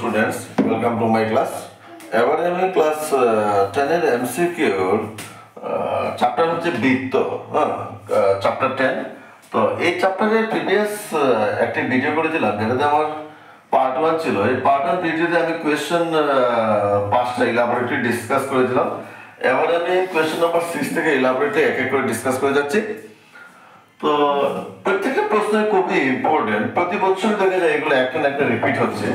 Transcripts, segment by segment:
students, welcome to my class. এবারে আমি class 10 এর এমসিকিউ চ্যাপ্টার হচ্ছে বৃত্ত, চ্যাপ্টার 10। তো এই চ্যাপ্টারের প্রিভিয়াস একটা ভিডিও করেছিলাম যেটাতে আমার পার্ট 1 ছিল। এই পার্ট 1 ভিডিওতে আমি কোয়েশ্চেন 5টা ইলাবোরেটলি ডিসকাস করেছিলাম। এবারে আমি কোয়েশ্চেন নাম্বার 6 থেকে ইলাবোরেটলি এক এক করে ডিসকাস করে যাচ্ছি। তো প্রত্যেকটা প্রশ্ন খুবই ইম্পর্টেন্ট, প্রতি বছর দেখা যায় এগুলো একটা না একটা রিপিট হচ্ছে।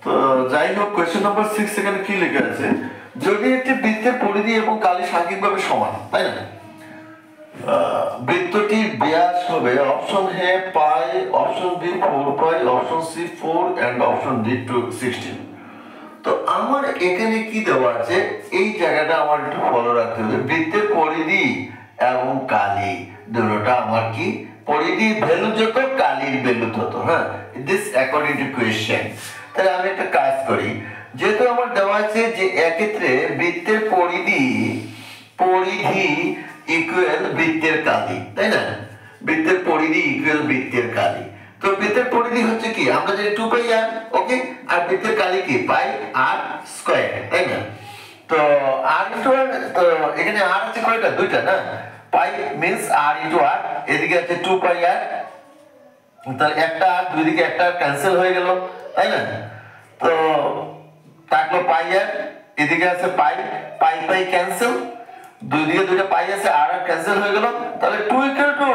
তো যাই হোক, কোয়েশ্চেন নাম্বার 6 এখানে কি লেখা আছে, যদি একটি বৃত্তের পরিধি এবং কালি সাংখ্যিকভাবে সমান, তাই না, বৃত্তটির ব্যাস হবে option A pi, option B 4 pi, option C 4 and option D 16। তো আমার এখানে কি দেওয়া আছে, এই জায়গাটা আমার একটু ফলো রাখতে হবে। বৃত্তের পরিধি এবং কালি দুটোটা আমার কি, পরিধির ভ্যালু যত কালির ভ্যালু তত। হ্যাঁ, দিস অ্যাকর্ডিং টু কোয়েশ্চেন। তাহলে আমি একটা কাজ করি, যেহেতু আমার দেওয়া আছে যে এক্ষেত্রে বৃত্তের পরিধি ইকুয়াল বৃত্তের কালি, তাই না, বৃত্তের পরিধি ইকুয়াল বৃত্তের কালি। তো বৃত্তের পরিধি হচ্ছে কি, আমরা জানি 2 পাই আর, ওকে, আর বৃত্তের কালি কি পাই আর স্কয়ার, তাই না। তো আর ইনটু আর, তো এখানে আর আছে কয়টা, দুইটা না, পাই মিন্স আর ইনটু আর, এদিকে আছে 2 পাই আর, তাহলে একটা আর দুই দিকে একটা ক্যান্সেল হয়ে গেল, তাই না। তো থাকলো পাই আর, এদিকে আছে পাই পাই পাই ক্যান্সেল, দুই দিকে দুইটা পাই আছে, আর আর ক্যান্সেল হয়ে গেল, তাহলে 2 equal to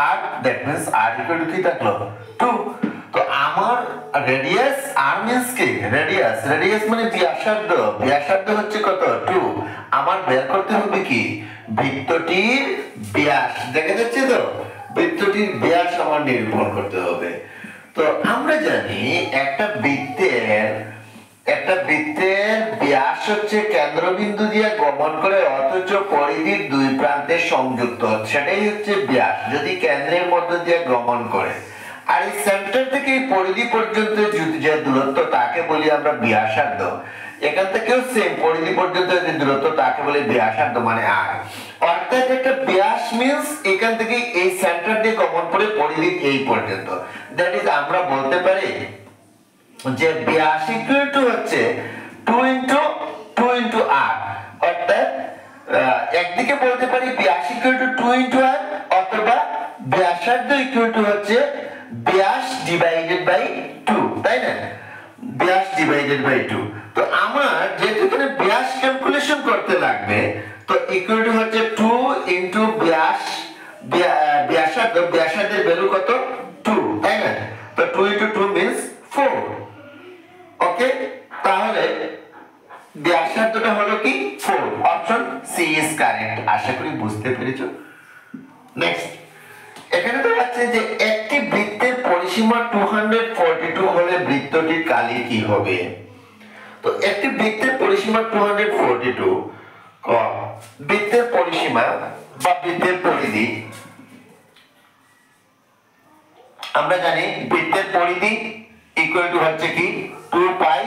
R, that means R equal to কি থাকলো 2। তো আমার রেডিয়াস আর মিন্স কি, রেডিয়াস মানে ব্যাসার্ধ হচ্ছে কত 2। আমার বের করতে হবে কি, বৃত্তটির ব্যাস, দেখা যাচ্ছে তো, বৃত্তটির ব্যাস আমার নির্ভর করতে হবে। তো আমরা জানি একটা বৃত্তের ব্যাস হচ্ছে কেন্দ্রবিন্দু দিয়ে গমন করে অথচ পরিধির দুই প্রান্তে সংযুক্ত, সেটাই হচ্ছে ব্যাস, যদি কেন্দ্রের মধ্য দিয়ে গমন করে। আর এই সেন্টার থেকে এই পরিধি পর্যন্ত যে দূরত্ব তাকে বলি আমরা ব্যাসার্ধ। এখান থেকেও সেম, পরিধি পর্যন্ত যে দূরত্ব তাকে বলি ব্যাসার্ধ, মানে আর। অর্থাৎ একটা ব্যাস মিন্স এখান থেকে এই সেন্টার দিয়ে গমন করে পরিধি এই পর্যন্ত, দ্যাট ইজ আমরা বলতে পারি যে ব্যাস ইকুয়াল টু হচ্ছে 2 ইনটু আর। অর্থাৎ একদিকে বলতে পারি ব্যাস ইকুয়াল টু 2 ইনটু আর, অথবা ব্যাসার্ধ ইকুয়াল টু হচ্ছে ব্যাস ডিভাইডেড বাই 2, তাই না, ব্যাস ডিভাইডেড বাই 2। তো আমার যেহেতু এখানে ব্যাস ক্যালকুলেশন করতে লাগবে, তো ইকুয়াল টু হচ্ছে 2 ইনটু ব্যাসার্ধের ভ্যালু কত 2, তাই না। তো 2 ইনটু 2 মিন্স 4, ওকে। তাহলে ব্যাসার্ধটা হলো কি 4, অপশন সি ইজ কারেক্ট। আশা করি বুঝতে পেরেছো। নেক্সট, এখানে তো আছে যে একটি বৃত্তের পরিসীমা 242 হলে বৃত্তটির কালি কি হবে। তো একটি বৃত্তের পরিসীমা 242, বৃত্তের পরিসীমা বা বৃত্তের পরিধি, আমরা জানি বৃত্তের পরিধি ইকুয়াল টু হচ্ছে কি 2 পাই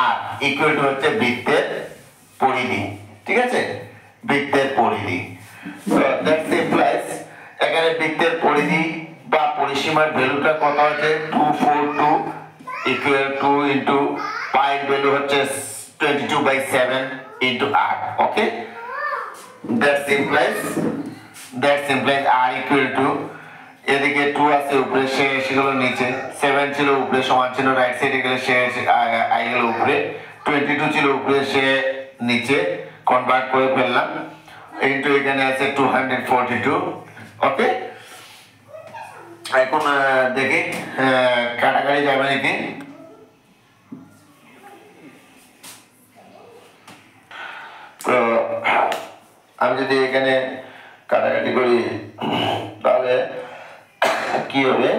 আর, ইকুয়াল টু হচ্ছে বৃত্তের পরিধি, ঠিক আছে, বৃত্তের পরিধি। সো দ্যাটস ইমপ্লাইজ এখানে বৃত্তের পরিধি বা পরিসীমার ভ্যালুটা কত আছে 242 ইকুয়াল 2 ইনটু পাই ভ্যালু হচ্ছে 22/7 into R, okay. That's implies R equal to, এদিকে 2 আছে উপরে, সে এসে গেল নিচে, 7 ছিল উপরে সমান ছিল রাইট সাইডে গেলে সে আই গেল উপরে, 22 ছিল উপরে সে নিচে, কনভার্ট করে ফেললাম, ইনটু এখানে আছে 242, ওকে। এখন দেখি কাটাকাটি যাবে নাকি। তো আমি যদি এখানে কাটাকাটি করি তাহলে কি হবে,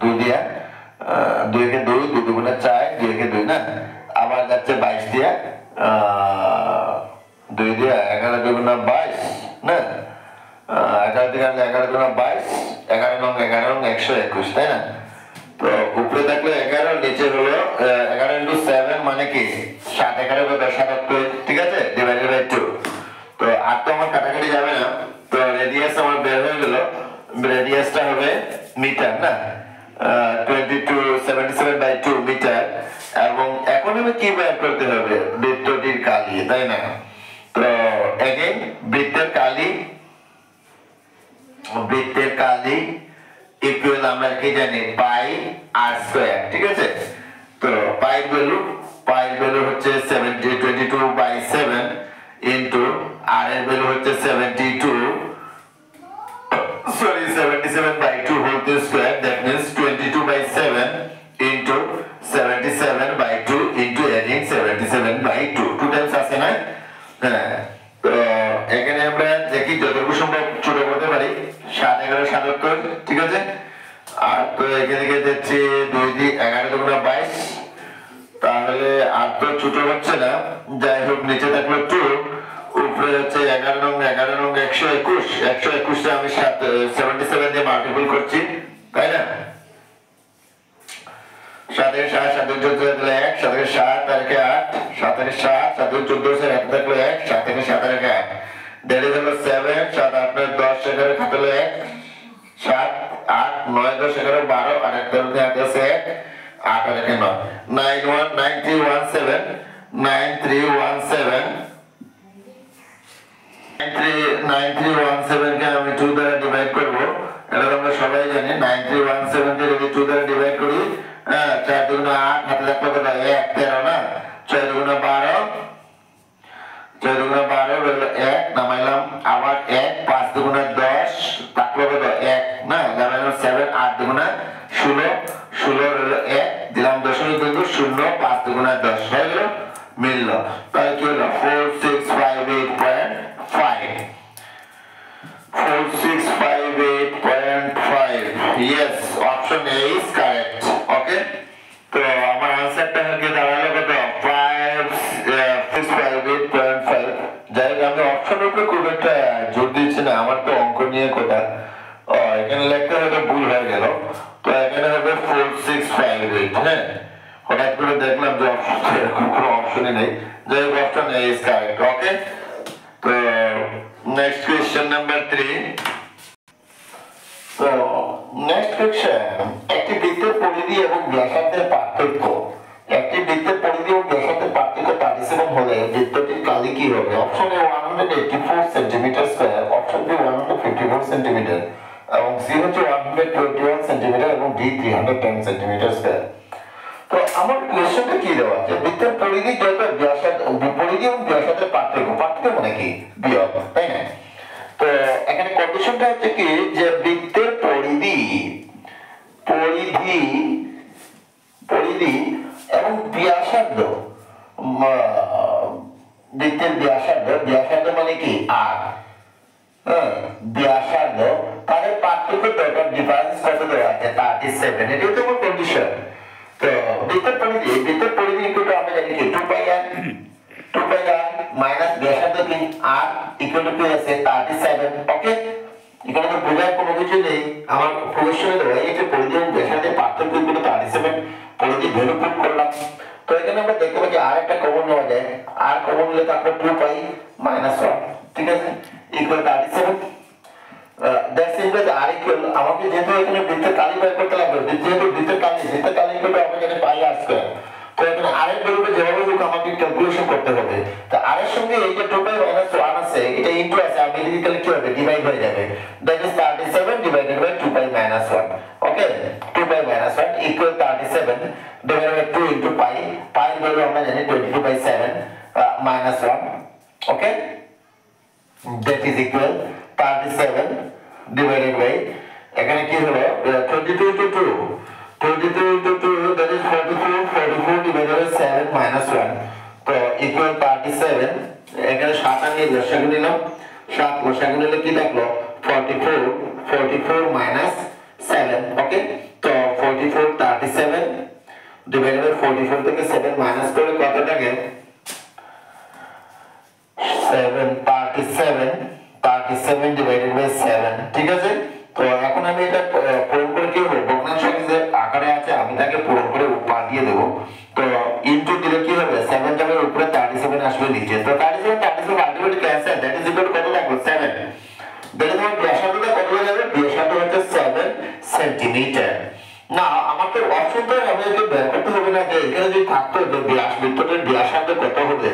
2 দিয়া 2 কে 2, 2 দুগুণে 4, 2 কে 2 না, আবার যাচ্ছে 22 দিয়া, 2 দিয়া 11 দুগুণে 22 না, 11 থেকে 11 দুগুণে 22, 11 নং 121, তাই না। তো উপরে থাকলো 11, নিচে হলো 11 ইনটু 7 মানে কি 7, 11 কত 77, ঠিক আছে, ডিভাইডেড বাই 2। তো আর তো আমার কাটাকাটি যাবে না, তো রেডিয়াস আমার বের হয়ে গেল, রেডিয়াসটা হবে মিটার না, 2277/2 মিটার। বের করতে হবে বৃত্তটির কালি, তাই না? তো এগেইন বৃত্তের কালি ইকুয়াল আমরা কি জানি পাই আর স্কয়ার, ঠিক আছে? তো পাই ভ্যালু হচ্ছে 22/7 ইনটু আর এর ভ্যালু হচ্ছে 77/2 whole square, that means 22/7 into 77/2 into adding 77/2 2 times আছে না? হ্যাঁ, তো এখানে আমরা দেখি যতটুকু সম্ভব ছোট করতে পারি 7 11 77, ঠিক আছে? আর তো এখানে যাচ্ছে 2 দিয়ে 11 দুগুণা 22, তাহলে আর তো ছোট হচ্ছে না, যাই হোক নিচে থাকলো 2, উপরে হচ্ছে 11 নং 121 আমি 77 দিয়ে মাল্টিপল করছি, তাই না? 7 এর 7 7 এর 14 থাকলে 1, 7 এর 7 আর 8, 7 এর 7 7 এর 14 এর 1 থাকলে 1, 7 এর 7 আর 1, দ্যাট ইজ হলো 7 7 8 9 10 11 থাকলে 1, 7 8 9 10 11 12 আর একটা মধ্যে আছে 1, 8 আর 1 9, 9317 9317 কে আমি 2 দ্বারা ডিভাইড করব। এটা আমরা সবাই জানি 9317 কে যদি 2 দ্বারা ডিভাইড করি, 4 দুগুণা 8 হাতে রাখলে কত 1 13 না, 4 দুগুণা 12 হলো 1 নামাইলাম আবার 1, 5 দুগুণা 10 থাকলো কত 1 না, নামাইলাম 7, 8 দুগুণা 16 হলো 1 দিলাম দশমিক বিন্দু 0, 5 দুগুণা 10 হয়ে গেল, মিলল। তাহলে কি হলো 4658.5 4658.5, yes, option A is correct. Okay, তো আমার आंसरটা হচ্ছে দাঁড়ালো কত 4658.5। যাই হোক আমি অপশনের উপরে খুব একটা জোর দিচ্ছি না, আমার তো অঙ্ক নিয়ে কথা, এখানে লেখতে হয়তো ভুল হয়ে গেল, তো এখানে হবে 4658। হ্যাঁ, হঠাৎ করে দেখলাম যে কোনো অপশনই নেই, যাই হোক option A is correct. Okay, তো next question number 3. So next question, একটি বৃত্তের পরিধি এবং ব্যাসার্ধের পার্থক্য। একটি বৃত্তের পরিধি এবং ব্যাসার্ধের পার্থক্য 37 হলে বৃত্তটির কালি কি হবে? Option A 184 centimetre square, option B 154 centimetre এবং সি হচ্ছে 121 সেন্টিমিটার এবং ডি 310 সেন্টিমিটার স্কয়ার। তো আমার কোশ্চেনটা কি দেওয়া আছে, বৃত্তের পরিধি যত ব্যাসার্ধ, পরিধি এবং ব্যাসার্ধের পার্থক্য মানে কি বিয়োগ, তাই না? তো এখানে কন্ডিশনটা হচ্ছে কি যে বৃত্তের পরিধি এবং ব্যাসার্ধ, বৃত্তের ব্যাসার্ধ মানে কি আর, ব্যাসার্ধ তাদের পার্থক্য ডট ডিফারেন্স কত দেওয়া আছে 37, এটাই তো আমার কন্ডিশন। তো বৃত্তের পরিধি ইকুয়াল আমরা জানি কি 2 পাই আর মাইনাস ব্যাসার্ধ কি আর ইকুয়াল টু আছে 37। ওকে, এখানে তো বোঝার কোনো কিছু নেই, আমার কোশ্চেনে দেওয়া এই যে পরিধি এবং ব্যাসার্ধের পার্থক্য ইকুয়াল টু 37, পরিধি ভ্যালু পুট করলাম। তো এখানে আমরা দেখতে পাচ্ছি আর একটা কমন নেওয়া যায়, আর কমন নিলে তারপর 2 পাই মাইনাস 1, ঠিক আছে, equal 37। That's equal to R equal, আমাকে যেহেতু এখানে বৃত্তের কালি বের করতে লাগবে, যেহেতু বৃত্তের কালি ইকুয়াল টু আমরা জানি পাই আর স্কয়ার, তো এখানে আর এর ভ্যালুটা যেভাবে হোক আমাকে ক্যালকুলেশন করতে হবে। তো আর এর সঙ্গে এই যে 2 পাই মাইনাস 1 আছে, এটা ইনটু আছে, আমি লিখলে কি হবে ডিভাইড হয়ে যাবে, that is 37 divided by 2 pi minus 1। Okay, 2 pi minus 1 equal 37 divided by 2 into pi, pi value আমরা জানি 22/7 minus 1। Okay, that is equal 37 divided by, এখানে কি হলো 22 into 2 that is 44 divided by 7 minus 1, তো equal 37। এখানে 7 আমি লসাগু নিলাম, 7 লসাগু নিলে কি থাকলো 44 minus 7। ওকে, তো 44 37 divided by 44 থেকে 7 মাইনাস করলে কত থাকে 37 divided by 7, ঠিক আছে। তো এখন আমি এটা পূরণ করে কি হবে, ভগ্নাংশ যে আকারে আছে আমি তাকে পূরণ করে পাঠিয়ে দেব। তো ইনটু দিলে কি হবে 7 যাবে উপরে 37 আসবে নিচে, তো 37 ultimately cancel, that is equal কত থাকবে 7। দ্যাট ইজ আমার ব্যাসার্ধটা কত হয়ে যাবে, ব্যাসার্ধ হচ্ছে 7 সেন্টিমিটার। না আমাকে অপশনটা আমাকে বের করতে হবে না যে এখানে যে যদি থাকতো যে বৃত্তটির ব্যাসার্ধ কত হবে,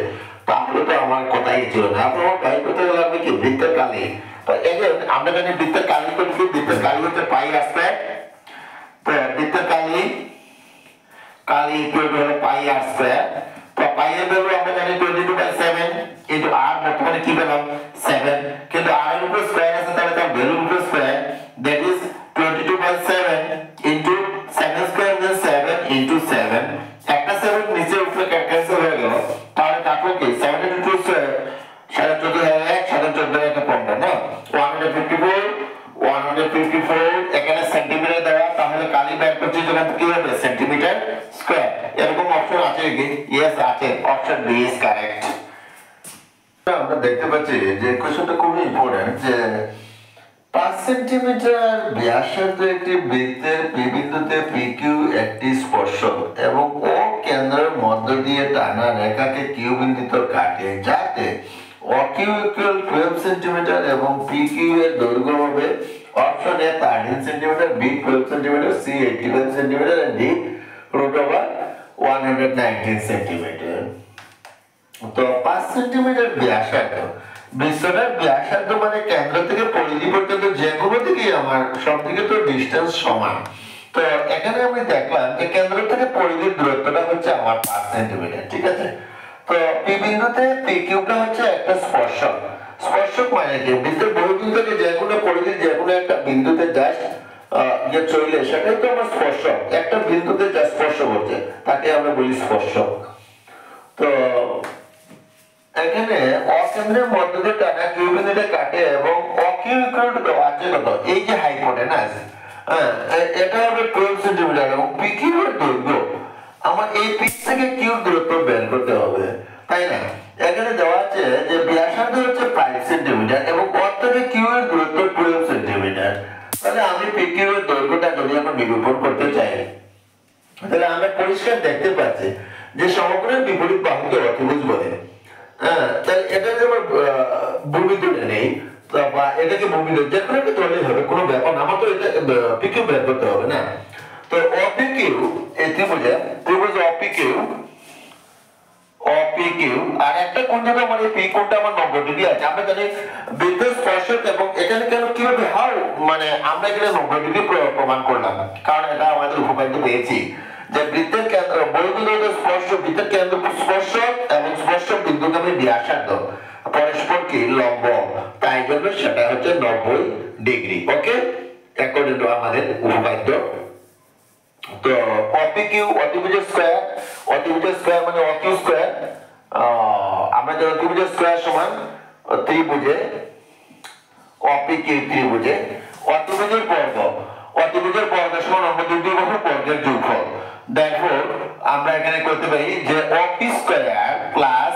তাহলে তো আমার কথাই ছিল না। আপনার বাই করতে গেলে আপনি কি বৃত্তের কালি, তো এই যে আমরা জানি বৃত্তের কালি করছি, বৃত্তের কালি হচ্ছে পাই আর স্কয়ার। তো বৃত্তের কালি ইকুয়াল টু হলো পাই আর স্কয়ার। তো পাই এর ভ্যালু আমরা জানি 22/7 ইনটু r, বর্তমানে কি পেলাম 7, কিন্তু r এর উপর স্কয়ার আছে, তাহলে তার ভ্যালুর উপর square, that is 22/7 into 7 square মানে 7 ইনটু 7, একটা 7 নিচে উপরে ক্যান্সেল হয়ে গেল, তাহলে তারপর কি 7 ইনটু 2 স্কয়ার 7 14 একটা 15 না 154 এখানে সেন্টিমিটার দেওয়া, তাহলে কালি বের করতে যখন কি হবে সেন্টিমিটার স্কয়ার। এরকম অপশন আছে কি? ইয়েস আছে, অপশন বি ইজ কারেক্ট। আমরা দেখতে পাচ্ছি যে কোশ্চেনটা খুবই ইম্পর্টেন্ট, যে 5 সেন্টিমিটার ব্যাসার্ধ একটি বৃত্তের পি বিন্দুতে PQ একটি স্পর্শক এবং ও কেন্দ্রের মধ্য দিয়ে টানা রেখাকে কিউ বিন্দুতে কাটে, যাতে OQ ইকুয়াল 12 সেন্টিমিটার এবং PQ এর দৈর্ঘ্য হবে option A 13 centimetre, B 12 centimetre, C 85 centimetre and D √119 centimetre. তো 5 সেন্টিমিটার ব্যাসার্ধ, বৃত্তটার ব্যাসার্ধ মানে কেন্দ্র থেকে পরিধি পর্যন্ত যে কোনো দিকেই আমার সব দিকে তো ডিসটেন্স সমান। তো এখানে আমি দেখলাম যে কেন্দ্র থেকে পরিধির দূরত্বটা হচ্ছে আমার 5 সেন্টিমিটার, ঠিক আছে। তো পি বিন্দুতে PQ টা হচ্ছে একটা স্পর্শক। স্পর্শক মানে কি? বৃত্তের বহির্বিন্দু থেকে যে কোনো পরিধির যে কোনো একটা বিন্দুতে জাস্ট যে চলে, সেটাই তো আমার স্পর্শক। একটা বিন্দুতে যা স্পর্শ করছে তাকে আমরা বলি স্পর্শক। তো এখানে অকেন্দ্রের মধ্য দিয়ে টানা কিউ বিন্দুতে কাটে এবং অকিউ ইকুয়াল টু দেওয়া আছে কত, এই যে হাইপোটেনাস, এটা হবে 12 সেন্টিমিটার এবং পিকিউ এর দৈর্ঘ্য, আমার এই পিক থেকে কিউ দূরত্ব বের করতে হবে, তাই না? এখানে দেওয়া আছে যে ব্যাসার্ধ হচ্ছে 5 সেন্টিমিটার এবং অ থেকে কিউ এর দূরত্ব 12 সেন্টিমিটার। তাহলে আমি পিকিউ এর দৈর্ঘ্যটা যদি এখন নিরূপণ করতে চাই, তাহলে আমরা পরিষ্কার দেখতে পাচ্ছি যে সমগ্রের বিপরীত বাহুকে অতিভুজ বলে। তাহলে এটা যেমন ভূমি তুলে নেই বা এটাকে ভূমি যে কোনো একটা ধরলেই হবে, কোনো ব্যাপার না, আমার তো এটা পিকিউ বের করতে হবে না। তো অপিকিউ এই ত্রিভুজ অপিকিউ আর একটা কোণ যেটা আমার এই পি কোণটা আমার 90 ডিগ্রি আছে, আমরা জানি বৃত্তের স্পর্শক, এবং এখানে কেন কিভাবে হাউ মানে আমরা এখানে 90 ডিগ্রি প্রমাণ করলাম, কারণ এটা আমাদের উপপাদ্য পেয়েছি যে বৃত্তের কেন্দ্র বহির্বিন্দু স্পর্শ, বৃত্তের কেন্দ্র স্পর্শক এবং স্পর্শক বিন্দুগামী ব্যাসার্ধ পরস্পর কি লম্ব, তাই জন্য সেটা হচ্ছে 90 ডিগ্রি। ওকে, অ্যাকর্ডিং টু আমাদের উপপাদ্য। তো অপিকিউ অতিভুজের স্কয়ার মানে অকিউ স্কয়ার, আমরা জানি অতিভুজের স্কয়ার সমান ত্রিভুজে অপিকিউ ত্রিভুজে অতিভুজের বর্গ সমান অন্য দুটি বাহুর বর্গের যোগফল। দেখো আমরা এখানে করতে পারি যে OP square plus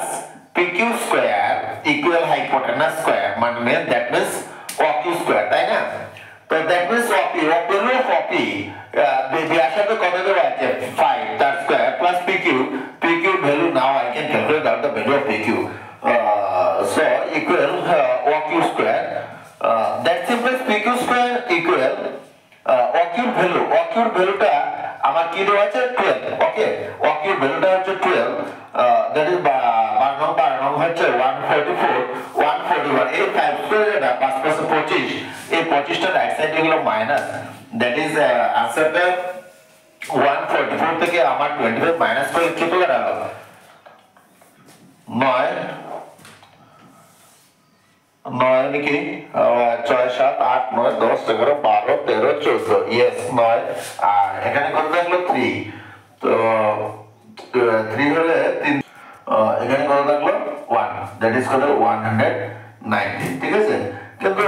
PQ square equal hypotenuse square, মানে দ্যাট মিন্স অকিউ স্কয়ার, তাই না? তো that means OP value of OP ব্যাসার্ধ কত দেওয়া আছে 5 তার square plus PQ value, now I can calculate out the value of PQ, so equal OQ square, that implies PQ square equal OQ ভ্যালুটা আমার কি দেওয়া আছে 12, ওকে, OQ ভ্যালুটা হচ্ছে 12, that is 12 হচ্ছে 141 এই 5 স্কয়ার এটা 5 + 25, এই 25টা রাইট সাইডে গেল মাইনাস, that is আনসারটা 144 থেকে আমার 25 মাইনাস করে কত দাঁড়ালো 9 নাকি 6 7 8 9 10 11 12 13 14, ইয়েস 9, আর এখানে কত থাকলো 3, তো 3 হলে 3, এখানে কত থাকলো 1, দ্যাট ইজ কত 190, ঠিক আছে। কিন্তু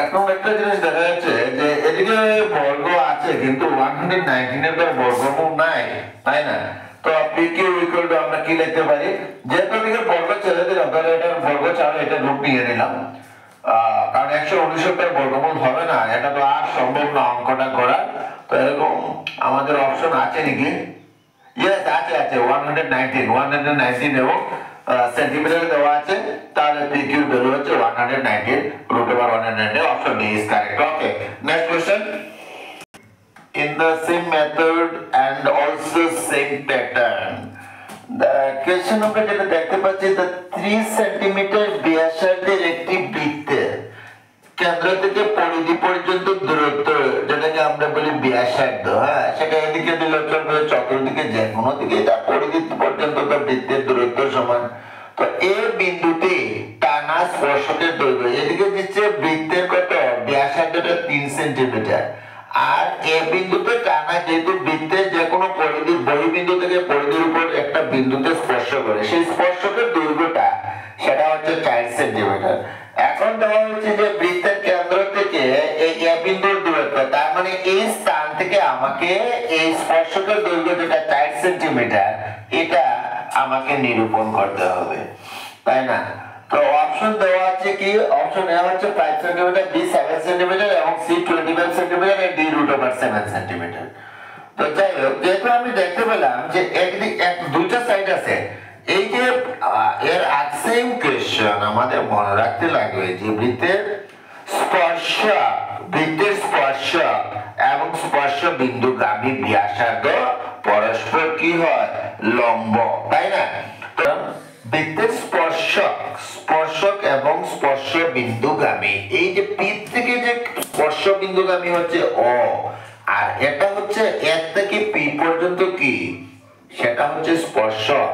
এখন একটা জিনিস দেখা যাচ্ছে যে এদিকে বর্গ আছে কিন্তু 119 এর বর্গমূল নাই, তাই না? তো PQ ইকুয়াল টু আমরা কি লিখতে পারি, যেহেতু এদিকে বর্গ ছেড়ে দিলাম তাহলে এটার বর্গ ছাড়া এটা রূপ নিয়ে নিলাম, কারণ 169 এর বর্গমূল হবে না, এটা তো আর সম্ভব না অঙ্কটা করা। তো এরকম আমাদের অপশন আছে নাকি? ইয়েস আছে 119 এবং সেন্টিমিটার দেওয়া আছে, তাহলে PQ ভ্যালু হচ্ছে 119 √119, option D is correct. Okay, next question. in the same method and also same pattern. The question আমরা যেটা দেখতে পাচ্ছি the 3 সেন্টিমিটার ব্যাসার্ধের একটি বৃত্তের কেন্দ্র থেকে পরিধি পর্যন্ত দূরত্ব যেটাকে আমরা বলি ব্যাসার্ধ, হ্যাঁ, সেটা এদিকে দিলে চলবে, চতুর্দিকে যে কোনো দিকে এটা পরিধি পর্যন্ত তার বৃত্তের দূরত্ব সমান। তো এ বিন্দুতে টানা স্পর্শকের দৈর্ঘ্য এদিকে দিচ্ছে বৃত্তের কত ব্যাসার্ধটা 3 সেন্টিমিটার, আর এ বিন্দুতে টানা যেহেতু বৃত্তের যে কোনো পরিধি বহির্বিন্দু থেকে পরিধির উপর একটা বিন্দুতে স্পর্শ করে সেই স্পর্শকের দৈর্ঘ্যটা সেটা হচ্ছে 4 সেন্টিমিটার। এখন দেওয়া হচ্ছে যে বৃত্তের কেন্দ্র থেকে এই এ বিন্দুর দূরত্ব, তার মানে এই স্থান থেকে আমাকে এই স্পর্শকের দৈর্ঘ্য যেটা 4 সেন্টিমিটার এটা আমাকে নিরূপণ করতে হবে, তাই না? তো অপশন দেওয়া আছে কি, অপশন এ হচ্ছে 5 সেন্টিমিটার, বি 7 সেন্টিমিটার এবং সি 25 সেন্টিমিটার এবং ডি √7 সেন্টিমিটার। তো যাই হোক, যেহেতু আমি দেখতে পেলাম যে দুইটা সাইড আছে, এই যে এর সেম কোশ্চেন আমাদের মনে রাখতে লাগবে যে বৃত্তের স্পর্শক এবং স্পর্শ বিন্দুগামী ব্যাসার্ধ পরস্পর কি হয় লম্ব, তাই না? বৃত্তের স্পর্শক এবং স্পর্শ বিন্দুগামী, এই যে পি থেকে যে স্পর্শ বিন্দুগামী হচ্ছে ও, আর এটা হচ্ছে এর থেকে পি পর্যন্ত কি সেটা হচ্ছে স্পর্শক।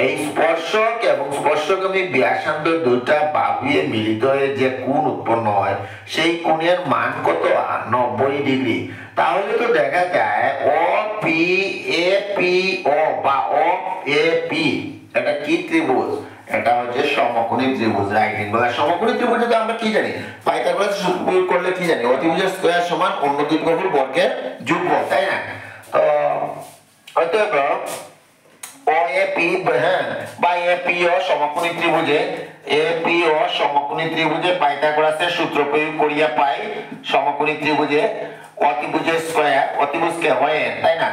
এই স্পর্শক এবং স্পর্শগামী ব্যাসার্ধ দুইটা বাহুয়ে মিলিত হয়ে যে কোণ উৎপন্ন হয় সেই কোণের মান কত 90 ডিগ্রি। তাহলে তো দেখা যায় ও পি এ পি ও বা ও এ পি এটা কি ত্রিভুজ, এটা হচ্ছে সমকোণী ত্রিভুজ, রাইট অ্যাঙ্গেল। সমকোণী ত্রিভুজে আমরা কি জানি, পাইথাগোরাস সূত্র করলে কি জানি, অতিভুজের স্কয়ার সমান অন্য দুই বাহুর বর্গের যোগফল, তাই না? তো অতএব পাইথাগোরাসের সূত্র প্রয়োগ করিয়া পাই সমকোণী ত্রিভুজে অতিভুজের স্কয়ার, অতিভুজকে ON, তাই না?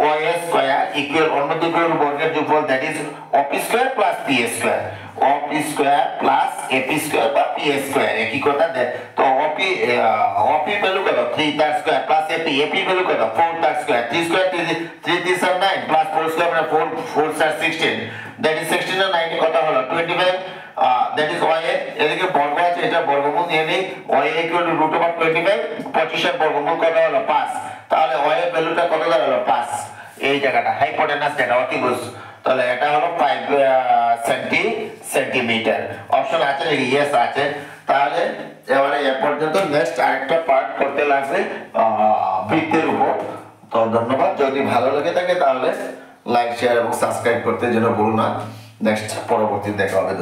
OA স্কয়ার ইকুয়াল অন্য দুই বাহুর বর্গের যোগফল, that is OP square plus PA square, OP square plus AP square বা PA স্কয়ার একই কথা। তো OP ভ্যালু কত 3 তার স্কয়ার প্লাস AP ভ্যালু কত 4 তার স্কয়ার, 3 স্কয়ার 3 3 আর 9 প্লাস 4 স্কয়ার মানে 4 আর 16, দ্যাট ইজ 16 আর 9 কত হলো 25, দ্যাট ইজ OA। এদিকে বর্গ আছে, এটা বর্গমূল নিয়ে নেই, OA ইকুয়াল টু √25, 25 এর বর্গমূল কত হলো 5, তাহলে OA এর ভ্যালুটা কত দাঁড়ালো 5, এই জায়গাটা হাইপোটেনাস যেটা অতিভুজ, তাহলে এটা হলো 5 সেন্টিমিটার। অপশন আছে নাকি? ইয়েস আছে। তাহলে এবারে এ পর্যন্ত, নেক্সট আরেকটা পার্ট করতে লাগবে বৃত্তের উপর। তো ধন্যবাদ, যদি ভালো লাগে থাকে তাহলে লাইক শেয়ার এবং সাবস্ক্রাইব করতে যেন ভুলো না। নেক্সট পরবর্তী দেখা হবে।